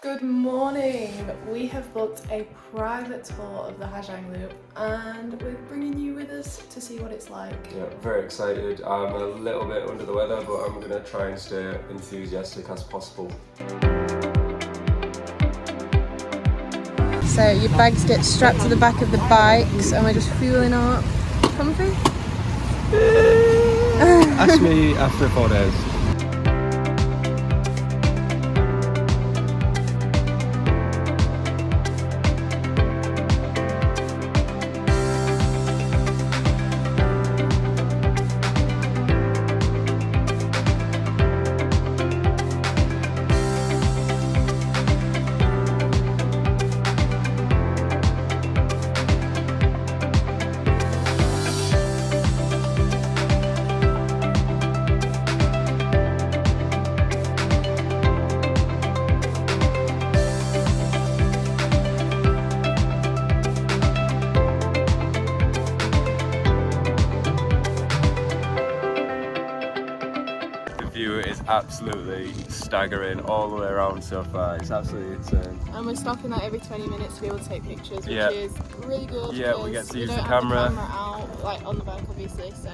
Good morning! We have booked a private tour of the Ha Giang Loop and we're bringing you with us to see what it's like. Yeah, very excited. I'm a little bit under the weather, but I'm going to try and stay enthusiastic as possible. So your bags get strapped to the back of the bikes and we're just fueling up. Comfy? Ask me after 4 days. Is absolutely staggering all the way around so far. It's absolutely insane. And we're stopping like every 20 minutes to be able to take pictures, which is really good. Yeah, we get to use the camera. camera Out, like on the bike, obviously. So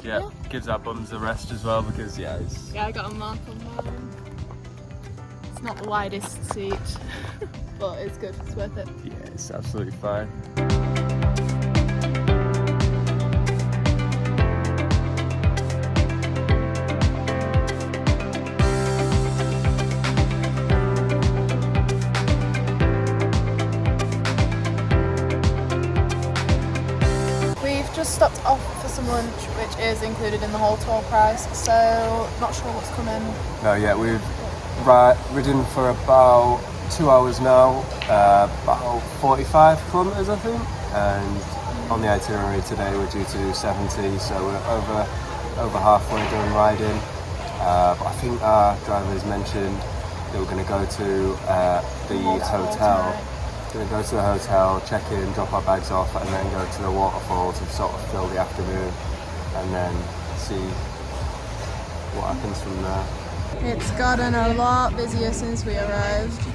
yeah, gives our bums a rest as well because I got a mark on mine. It's not the widest seat, but it's good. It's worth it. Yeah, it's absolutely fine. Just stopped off for some lunch, which is included in the whole tour price, so not sure what's coming. No, yeah, we've ridden for about 2 hours now, about 45 kilometres I think, and on the itinerary today we're due to do 70, so we're over halfway done riding, but I think our drivers mentioned they were going to go to the hotel. Going to go to the hotel, check in, drop our bags off, and then go to the waterfall to sort of fill the afternoon, and then see what happens from there. It's gotten a lot busier since we arrived.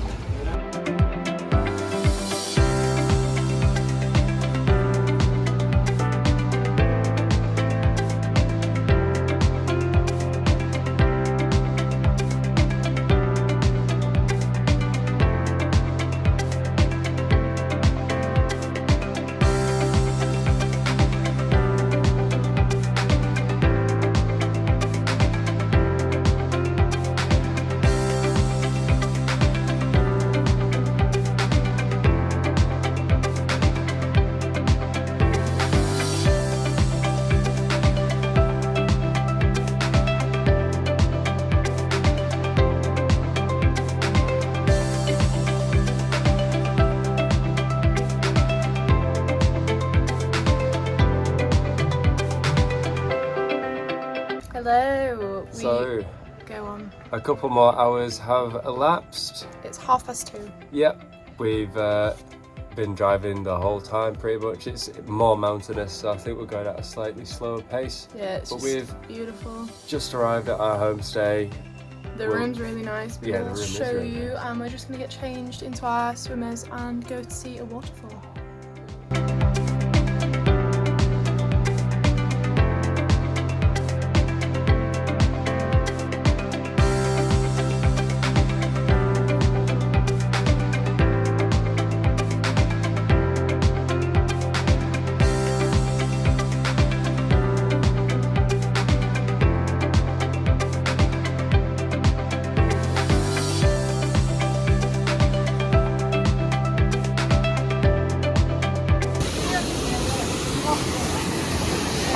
Hello. So, go on. A couple more hours have elapsed. It's 2:30. Yep, we've been driving the whole time pretty much. It's more mountainous, so I think we're going at a slightly slower pace. Yeah, it's we've beautiful. Just arrived at our homestay. The room's really nice. Yeah, the we'll room is show really you, nice. and we're just going to get changed into our swimmers and go to see a waterfall.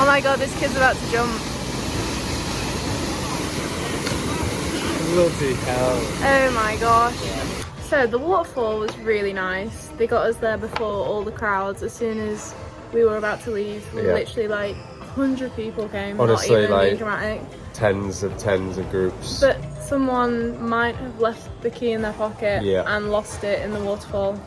Oh my god, this kid's about to jump. Bloody hell. Oh my gosh. So the waterfall was really nice. They got us there before all the crowds. As soon as we were about to leave, literally like 100 people came. Honestly, not even like being dramatic. Tens of groups. But someone might have left the key in their pocket and lost it in the waterfall.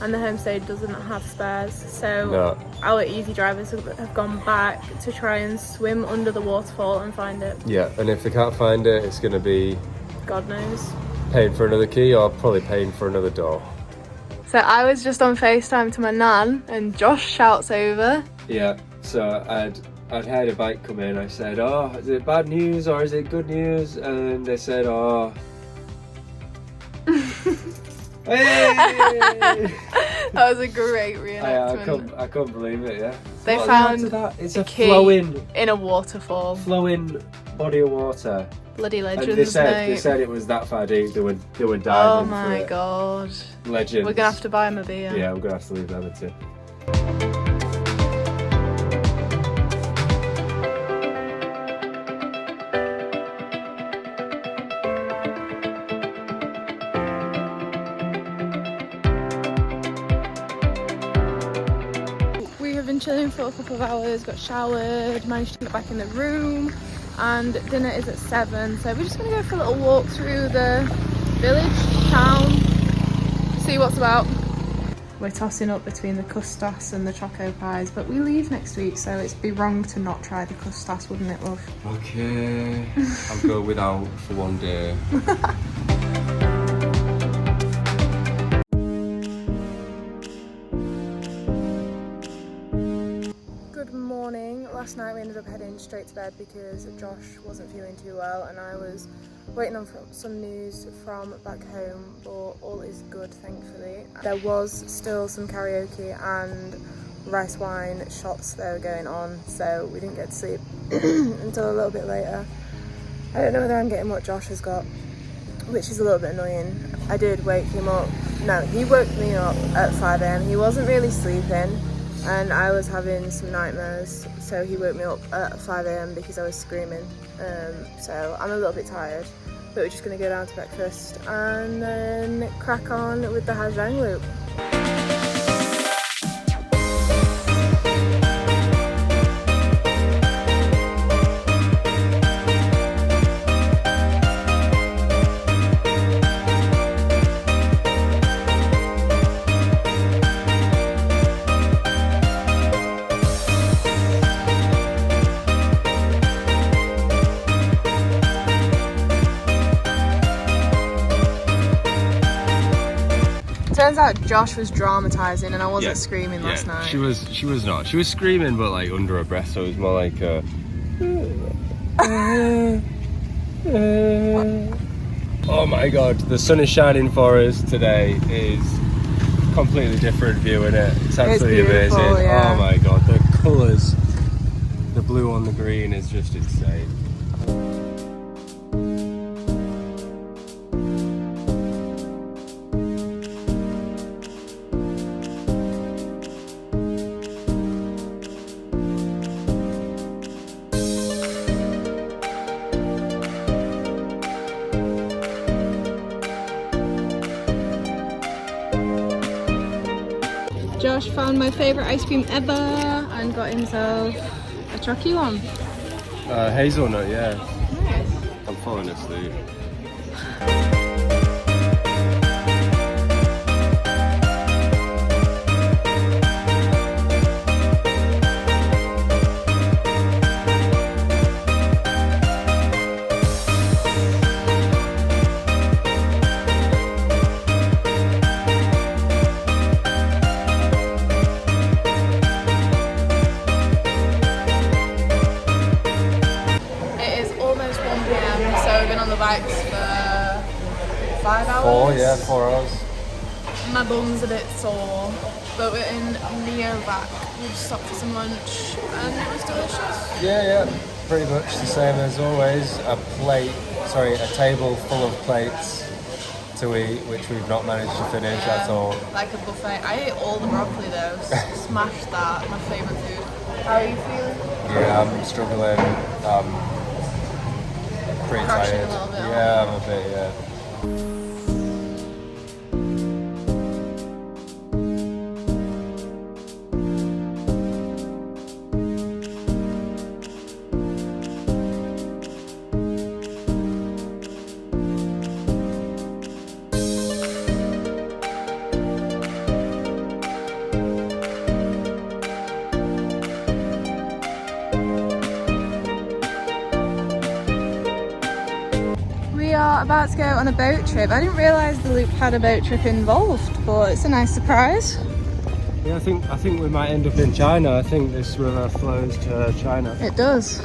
and the homestay doesn't have spares, so our easy drivers have gone back to try and swim under the waterfall and find it. Yeah, and if they can't find it, it's going to be God knows. paying for another key or probably paying for another door. So I was just on FaceTime to my nan and Josh shouts over. Yeah, so I'd had a bike come in. I said, oh, is it bad news or is it good news? And they said, oh. Hey! That was a great reenactment. I couldn't believe it, yeah. They found it's a a key flowing in a waterfall. Flowing body of water. Bloody legends, and they mate. said it was that far deep. They were diving. Oh my god. Legends. We're gonna have to buy him a beer. Yeah, we're gonna have to leave them a tip. Chilling for a couple of hours, got showered, managed to get back in the room, and dinner is at 7, so we're just gonna go for a little walk through the village, town, see what's about. We're tossing up between the custas and the choco pies, but we leave next week, so it'd be wrong to not try the custas, wouldn't it, love? Okay, I'll go without for one day. Last night we ended up heading straight to bed because Josh wasn't feeling too well and I was waiting on some news from back home, but all is good, thankfully. There was still some karaoke and rice wine shots that were going on, so we didn't get to sleep until a little bit later. I don't know whether I'm getting what Josh has got, which is a little bit annoying. I did wake him up. No, he woke me up at 5 AM. He wasn't really sleeping and I was having some nightmares, so he woke me up at 5 AM because I was screaming. So I'm a little bit tired, but we're just going to go down to breakfast and then crack on with the Ha Giang Loop. Turns out Josh was dramatising and I wasn't screaming last night. She was not. She was screaming, but like under her breath, so it was more like Oh my god, the sun is shining for us today. Is completely different view in it. It's absolutely amazing. Yeah. Oh my god, the colours, the blue on the green is just insane. Josh found my favourite ice cream ever and got himself a chocolate one. Hazelnut, yeah. Nice. I'm falling asleep. Bikes for 5 hours. 4 hours. My bum's a bit sore, but we're in Neovac. We just stopped for some lunch and it was delicious. Yeah, pretty much the same as always. A table full of plates to eat, which we've not managed to finish at all. Like a buffet. I ate all the broccoli though. Smashed that. My favourite food. How are you feeling? Yeah, I'm struggling. Pretty tired. Yeah, I'm a bit, yeah. are about to go on a boat trip. I didn't realise the loop had a boat trip involved, but it's a nice surprise. Yeah, I think we might end up in China. I think this river flows to China. It does.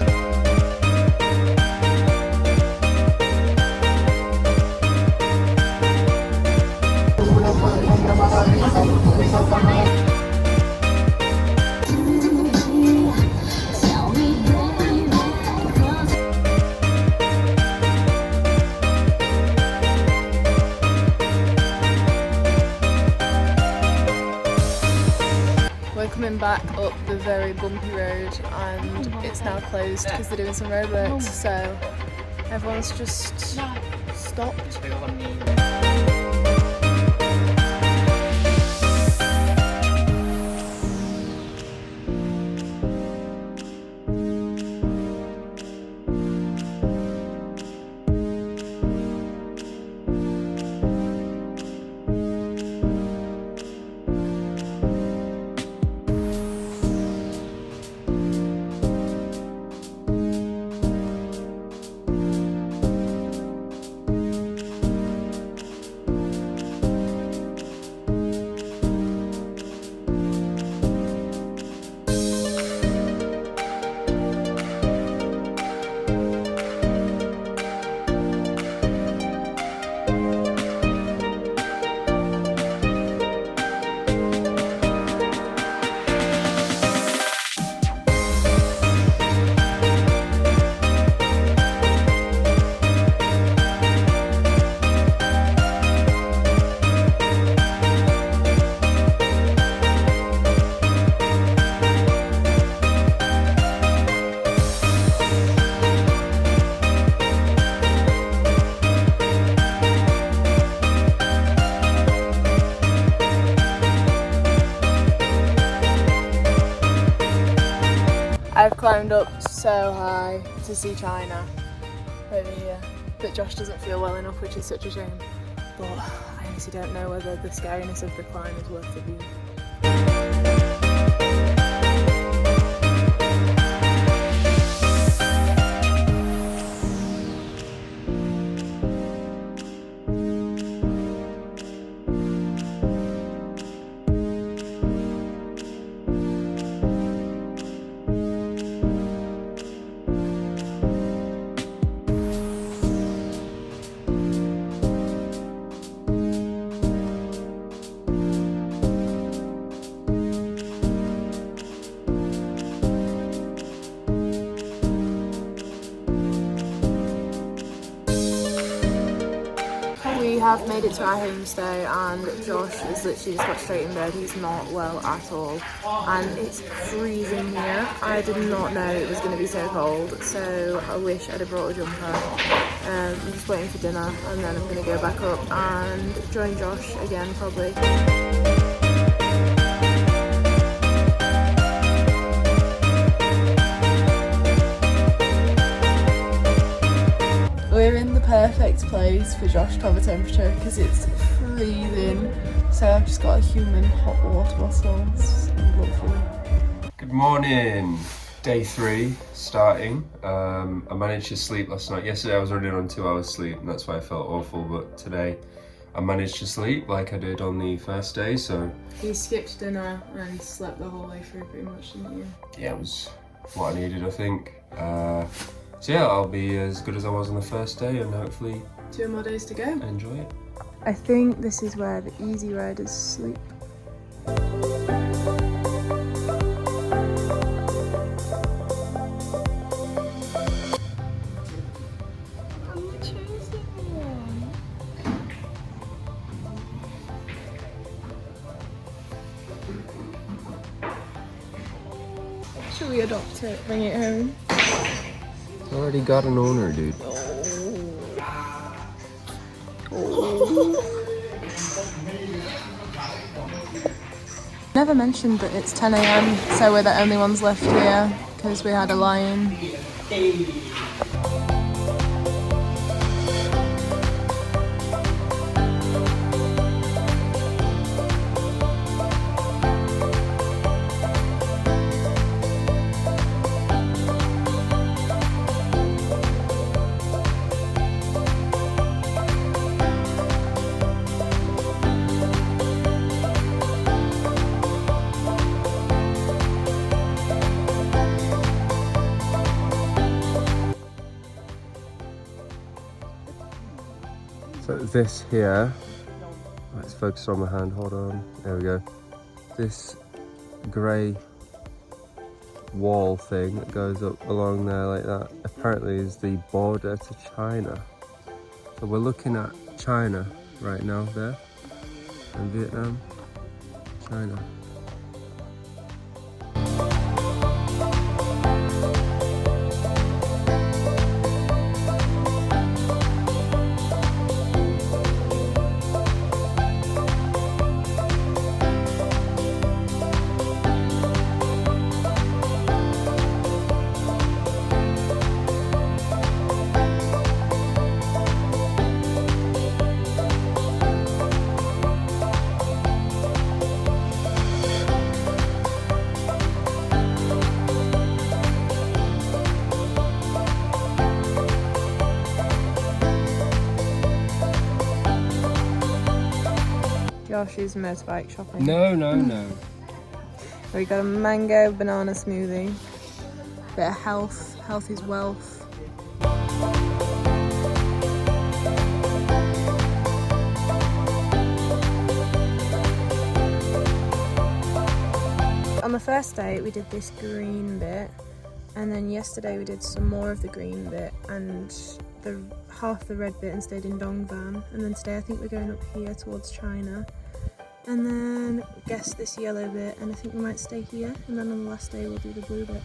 We're coming back up the very bumpy road and it's now closed because they're doing some roadworks, so everyone's just stopped. I've climbed up so high to see China over here, but Josh doesn't feel well enough, which is such a shame. But I honestly don't know whether the scariness of the climb is worth the view. We have made it to our homestay and Josh is literally just got straight in bed. He's not well at all and it's freezing here. I did not know it was going to be so cold, so I wish I'd have brought a jumper. I'm just waiting for dinner and then I'm going to go back up and join Josh again probably. We're in the perfect place for Josh to have a temperature because it's freezing. So I've just got a human hot water bottle. It's lovely. Good morning. Day 3 starting. I managed to sleep last night. Yesterday I was running on 2 hours sleep and that's why I felt awful, but today I managed to sleep like I did on the first day, so... You skipped dinner and slept the whole way through pretty much, didn't you? Yeah, it was what I needed, I think. So yeah, I'll be as good as I was on the first day and hopefully 2 more days to go. Enjoy it. I think this is where the easy riders sleep. Should we adopt it? Bring it home? It's already got an owner, dude. Never mentioned that it's 10 AM, so we're the only ones left here because we had a lion. this here, let's focus on my hand, hold on, there we go. This grey wall thing that goes up along there like that apparently is the border to China. So we're looking at China right now there, and Vietnam, China. Josh is motorbike shopping. No. We got a mango banana smoothie. Bit of health. Health is wealth. On the first day we did this green bit, and then yesterday we did some more of the green bit and the half the red bit and stayed in Dongban, and then today I think we're going up here towards China, and then guess this yellow bit, and I think we might stay here, and then on the last day we'll do the blue bit.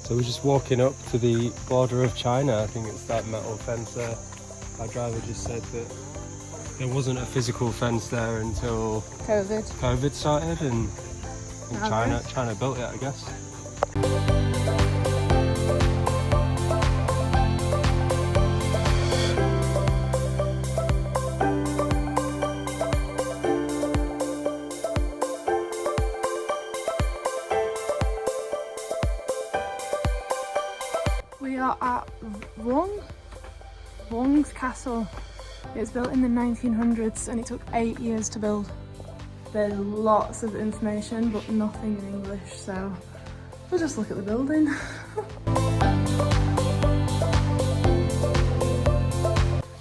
So we're just walking up to the border of China. I think it's that metal fence there. Our driver just said that there wasn't a physical fence there until COVID started, and China built it, I guess. We are at Vong's castle. It was built in the 1900s and it took 8 years to build. There's lots of information but nothing in English, so we'll just look at the building.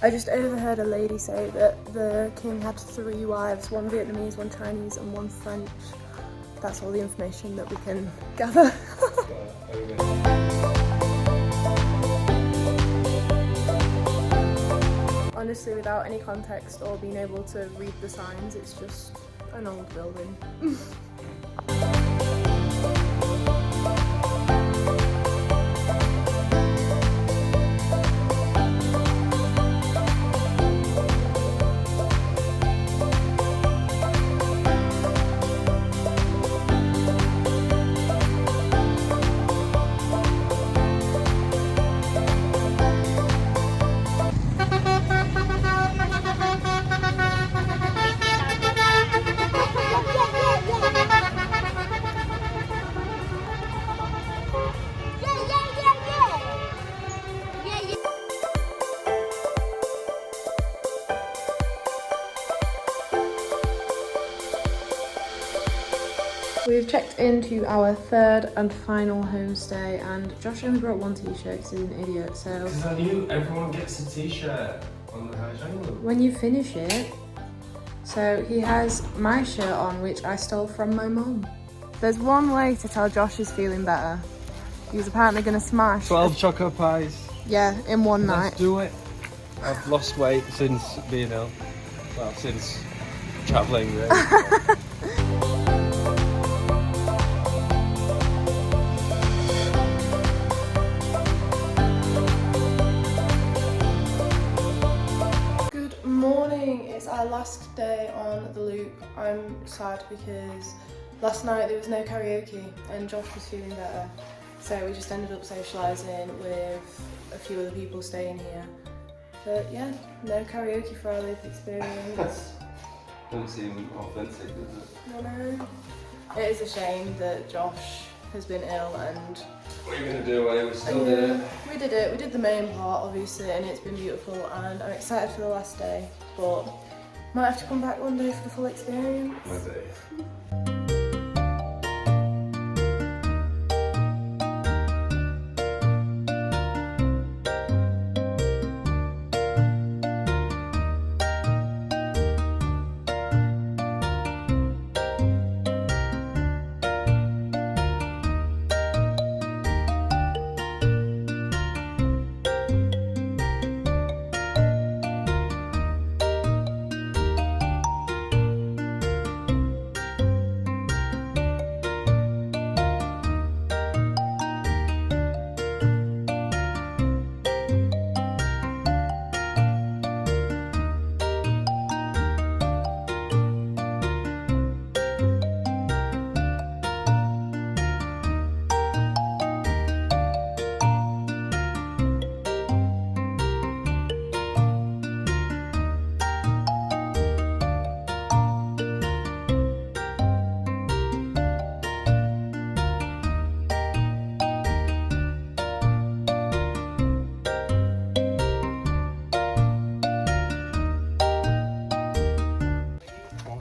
I just overheard a lady say that the king had 3 wives, 1 Vietnamese, 1 Chinese and 1 French. That's all the information that we can gather. Honestly, without any context or being able to read the signs, it's just an old building. We've checked into our 3rd and final homestay, and Josh only brought 1 t-shirt because he's an idiot, so... Because I knew everyone gets a t-shirt on the Ha Giang Loop. When you finish it... So he has my shirt on, which I stole from my mum. There's one way to tell Josh is feeling better. He's apparently going to smash... 12 choco pies. Yeah, in one night. Let's do it. I've lost weight since being ill. Well, since travelling, really. Morning, it's our last day on the loop. I'm sad because last night there was no karaoke and Josh was feeling better. So we just ended up socialising with a few other people staying here. But yeah, no karaoke for our loop experience. Don't seem authentic, does it? I know. It is a shame that Josh has been ill and... What are you going to do while we still did it? We did it. We did the main part, obviously, and it's been beautiful and I'm excited for the last day. But might have to come back one day for the full experience. Maybe.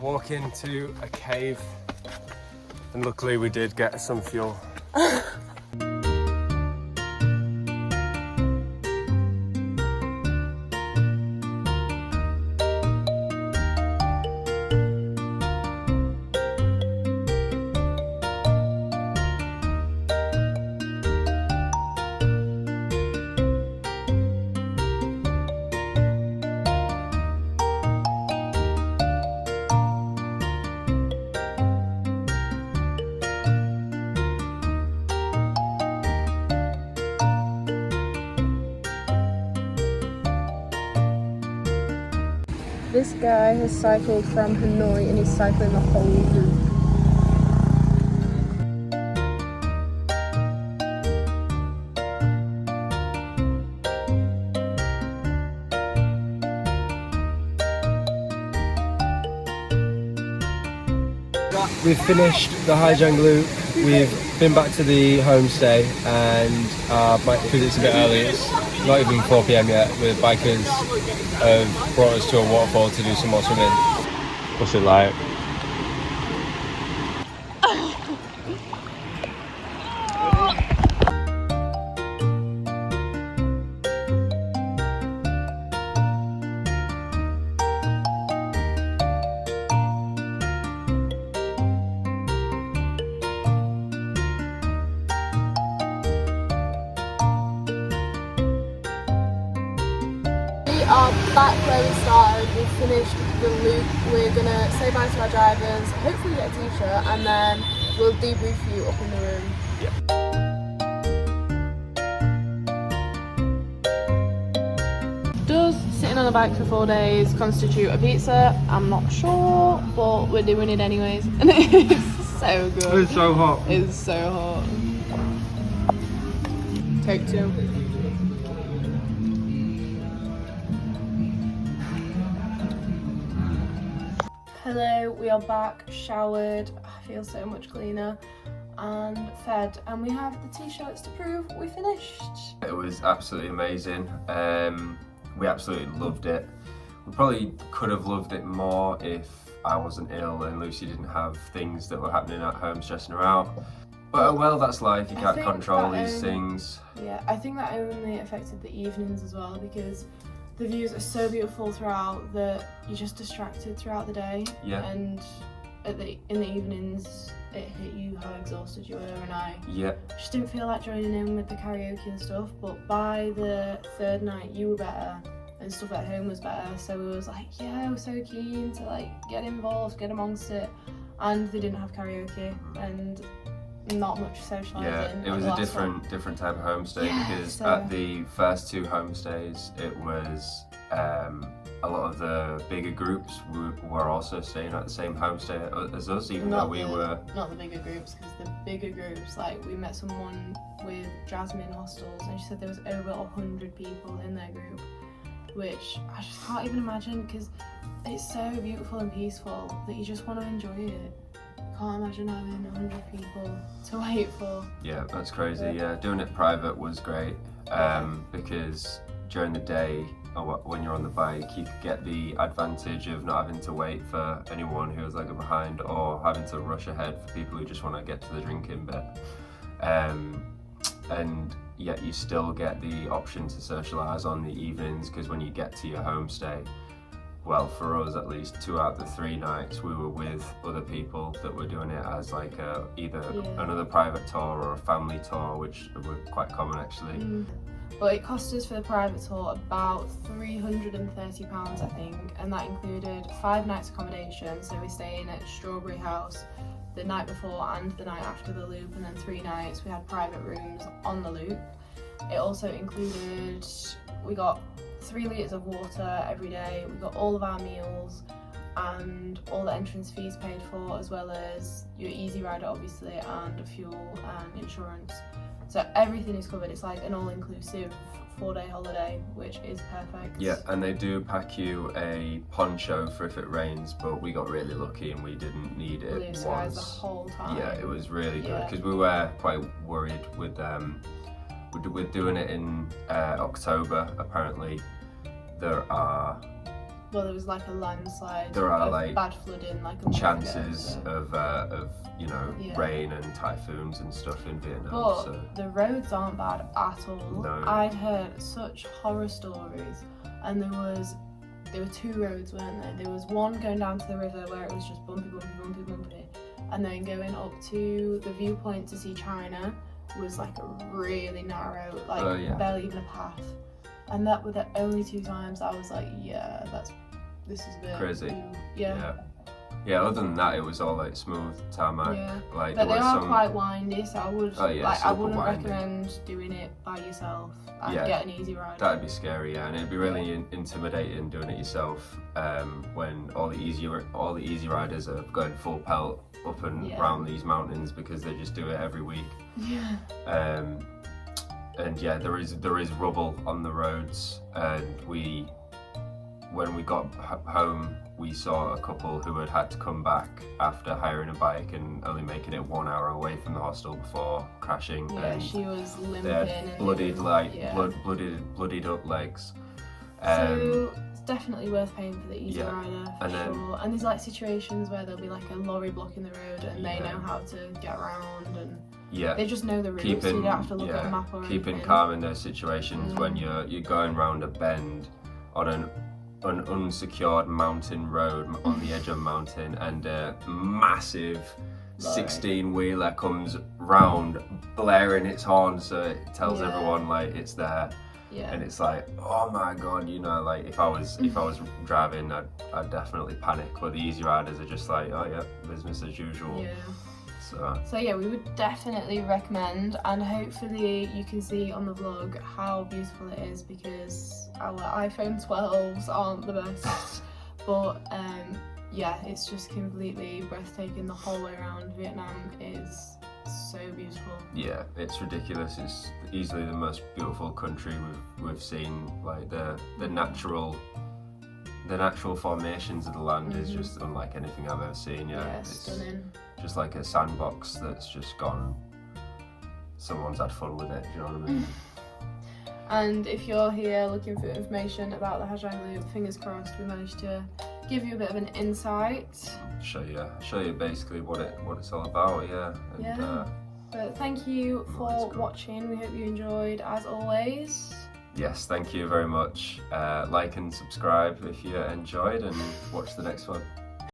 Walking to a cave, and luckily we did get some fuel. This guy has cycled from Hanoi and he's cycling the whole loop. We've finished the Ha Giang Loop. We've been back to the homestay, and because it's a bit early, it's not even 4 PM yet. The bikers have brought us to a waterfall to do some more swimming. What's it like? We are back where we started. We've finished the loop. We're gonna say bye to our drivers, hopefully get a t-shirt, and then we'll debrief you up in the room. Does sitting on a bike for 4 days constitute a pizza? I'm not sure, but we're doing it anyways. And it is so good. It's so hot. It's so hot. Take 2. Hello, we are back, showered, I feel so much cleaner, and fed, and we have the t-shirts to prove we finished. It was absolutely amazing. We absolutely loved it. We probably could have loved it more if I wasn't ill and Lucy didn't have things that were happening at home stressing her out. But well, that's life, you can't control these things. Yeah, I think that only affected the evenings as well, because the views are so beautiful throughout that you're just distracted throughout the day. Yeah. And in the evenings, it hit you how exhausted you were, and I just didn't feel like joining in with the karaoke and stuff. But by the 3rd night, you were better and stuff at home was better. So we was like, yeah, we're so keen to like get involved, get amongst it. And they didn't have karaoke and not much socialising. Yeah, it was a different type of homestay, because at the first 2 homestays it was a lot of the bigger groups were also staying at the same homestay as us, even though we were... Not the bigger groups, because the bigger groups, like we met someone with Jasmine Hostels and she said there was over 100 people in their group, which I just can't even imagine, because it's so beautiful and peaceful that you just want to enjoy it. Can't imagine having 100 people to wait for. Yeah, that's crazy. Yeah, doing it private was great, because during the day, or when you're on the bike, you could get the advantage of not having to wait for anyone who was lagging behind, or having to rush ahead for people who just want to get to the drinking bit. And yet you still get the option to socialise on the evenings, because when you get to your homestay, well, for us at least, 2 out of the 3 nights we were with other people that were doing it as like either another private tour or a family tour, which were quite common actually. But it cost us for the private tour about £330, I think, and that included 5 nights accommodation, so we're staying at Strawberry House the night before and the night after the loop, and then 3 nights we had private rooms on the loop. It also included, we got 3 litres of water every day, we got all of our meals and all the entrance fees paid for, as well as your Easy Rider obviously, and fuel and insurance. So everything is covered. It's like an all-inclusive 4-day holiday, which is perfect. Yeah, and they do pack you a poncho for if it rains, but we got really lucky and we didn't need it Blue skies the whole time. Yeah, it was really good, because we were quite worried with doing it in October. Apparently there was like a landslide. There are like bad flooding, like chances of you know, rain and typhoons and stuff in Vietnam. But so the roads aren't bad at all. No. I'd heard such horror stories, and there were 2 roads, weren't there? There was one going down to the river where it was just bumpy, and then going up to the viewpoint to see China was like a really narrow, like barely even a path. And that were the only 2 times I was like, this is a bit crazy. Yeah, other than that, it was all like smooth tarmac. Yeah. Like, but they are quite windy, so I would I wouldn't windy. recommend doing it by yourself. I'd get an Easy Rider. That'd be scary, and it'd be really intimidating doing it yourself. When all the easy riders are going full pelt up and around these mountains, because they just do it every week. Yeah. And yeah, there is rubble on the roads, and when we got home, we saw a couple who had to come back after hiring a bike and only making it 1 hour away from the hostel before crashing. Yeah, and she was limping. They had bloodied up legs. So it's definitely worth paying for the Easy Rider for and sure. And there's like situations where there'll be like a lorry blocking the road, and they know how to get around, and they just know the route, so you don't have to look at a map or anything. Keeping calm in those situations when you're going round a bend on an unsecured mountain road on the edge of a mountain, and a massive 16-wheeler comes round blaring its horn, so it tells everyone like it's there. And it's like, oh my god, you know, like if I was driving, I'd definitely panic. But the Easy Riders are just like, oh yeah, business as usual. So yeah, we would definitely recommend, and hopefully you can see on the vlog how beautiful it is, because our iPhone 12s aren't the best. But yeah, it's just completely breathtaking the whole way around. Vietnam is so beautiful. Yeah, it's ridiculous. It's easily the most beautiful country we've seen. Like the natural formations of the land is just unlike anything I've ever seen. Yeah, it's stunning. Just like a sandbox that's just gone. Someone's had fun with it. Do you know what I mean? And if you're here looking for information about the Ha Giang Loop, fingers crossed we managed to give you a bit of an insight. Show you basically what it's all about. But thank you for watching. We hope you enjoyed, as always. Yes, thank you very much. Like and subscribe if you enjoyed, and watch the next one.